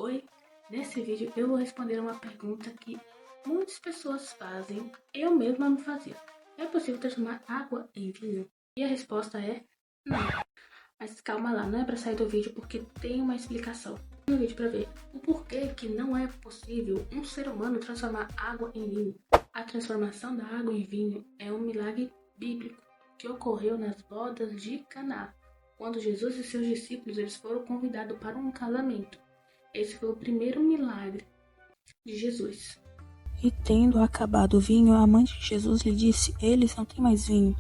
Oi, nesse vídeo eu vou responder uma pergunta que muitas pessoas fazem, eu mesma me fazia. É possível transformar água em vinho? E a resposta é não. Mas calma lá, não é pra sair do vídeo porque tem uma explicação no vídeo pra ver o porquê que não é possível um ser humano transformar água em vinho. A transformação da água em vinho é um milagre bíblico que ocorreu nas bodas de Caná, quando Jesus e seus discípulos eles foram convidados para um casamento. Esse foi o primeiro milagre de Jesus. E tendo acabado o vinho, a mãe de Jesus lhe disse: Eles não têm mais vinho.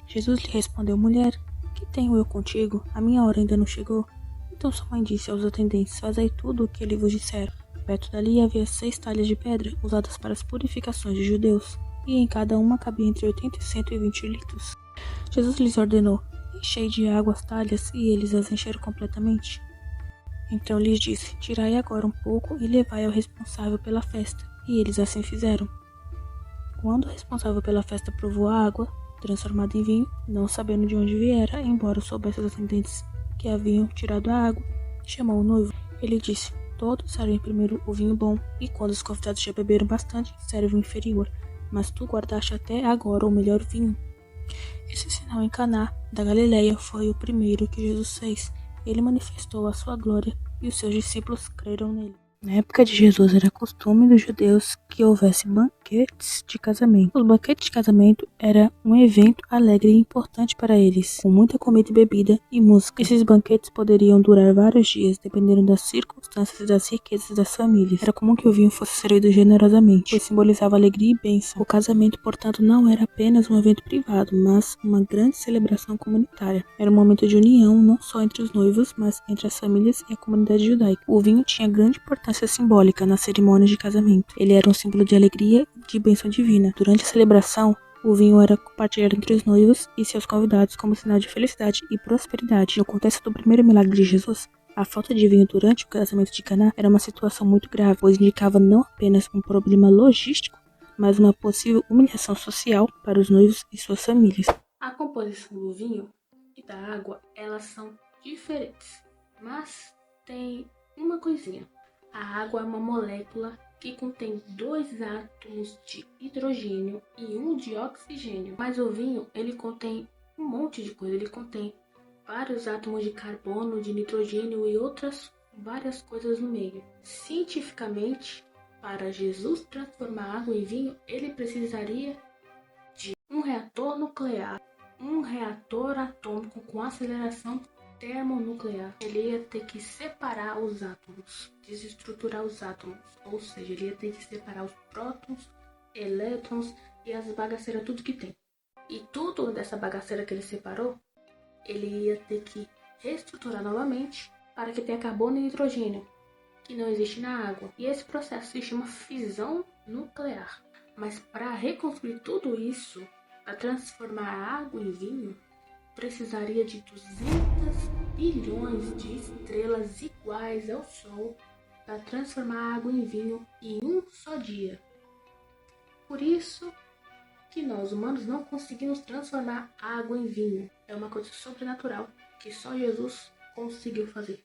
Jesus lhe respondeu: Mulher, que tenho eu contigo? A minha hora ainda não chegou. Então sua mãe disse aos atendentes: Fazei tudo o que ele vos disser. Perto dali havia 6 talhas de pedra, usadas para as purificações de judeus, e em cada uma cabia entre 80 e 120 litros. Jesus lhes ordenou: Enchei de água as talhas, e eles as encheram completamente. Então lhes disse: Tirai agora um pouco e levai ao responsável pela festa. E eles assim fizeram. Quando o responsável pela festa provou a água, transformada em vinho, não sabendo de onde viera, embora soubesse os atendentes que haviam tirado a água, chamou o noivo. Ele disse: Todos servem primeiro o vinho bom, e quando os convidados já beberam bastante, servem o inferior. Mas tu guardaste até agora o melhor vinho. Esse sinal em Caná da Galileia foi o primeiro que Jesus fez. Ele manifestou a sua glória e os seus discípulos creram nele. Na época de Jesus era costume dos judeus que houvesse banquetes de casamento. Os banquetes de casamento era um evento alegre e importante para eles, com muita comida e bebida e música. Esses banquetes poderiam durar vários dias, dependendo das circunstâncias e das riquezas das famílias. Era comum que o vinho fosse servido generosamente, pois simbolizava alegria e bênção. O casamento, portanto, não era apenas um evento privado, mas uma grande celebração comunitária. Era um momento de união não só entre os noivos, mas entre as famílias e a comunidade judaica. O vinho tinha grande importância simbólica nas cerimônias de casamento. Ele era um símbolo de alegria e de bênção divina. Durante a celebração, o vinho era compartilhado entre os noivos e seus convidados como sinal de felicidade e prosperidade. No contexto do primeiro milagre de Jesus, a falta de vinho durante o casamento de Caná era uma situação muito grave, pois indicava não apenas um problema logístico, mas uma possível humilhação social para os noivos e suas famílias. A composição do vinho e da água, elas são diferentes, mas tem uma coisinha. A água é uma molécula que contém 2 átomos de hidrogênio e 1 de oxigênio. Mas o vinho, ele contém um monte de coisa. Ele contém vários átomos de carbono, de nitrogênio e outras várias coisas no meio. Cientificamente, para Jesus transformar água em vinho, ele precisaria de um reator nuclear, um reator atômico com aceleração termonuclear. Ele ia ter que separar os átomos, desestruturar os átomos, ou seja, ele ia ter que separar os prótons, elétrons e as bagaceiras, tudo que tem. E tudo dessa bagaceira que ele separou, ele ia ter que reestruturar novamente para que tenha carbono e hidrogênio, que não existe na água. E esse processo se chama fissão nuclear. Mas para reconstruir tudo isso, para transformar a água em vinho, precisaria de 200 bilhões de estrelas iguais ao Sol para transformar a água em vinho em um só dia. Por isso que nós humanos não conseguimos transformar água em vinho. É uma coisa sobrenatural que só Jesus conseguiu fazer.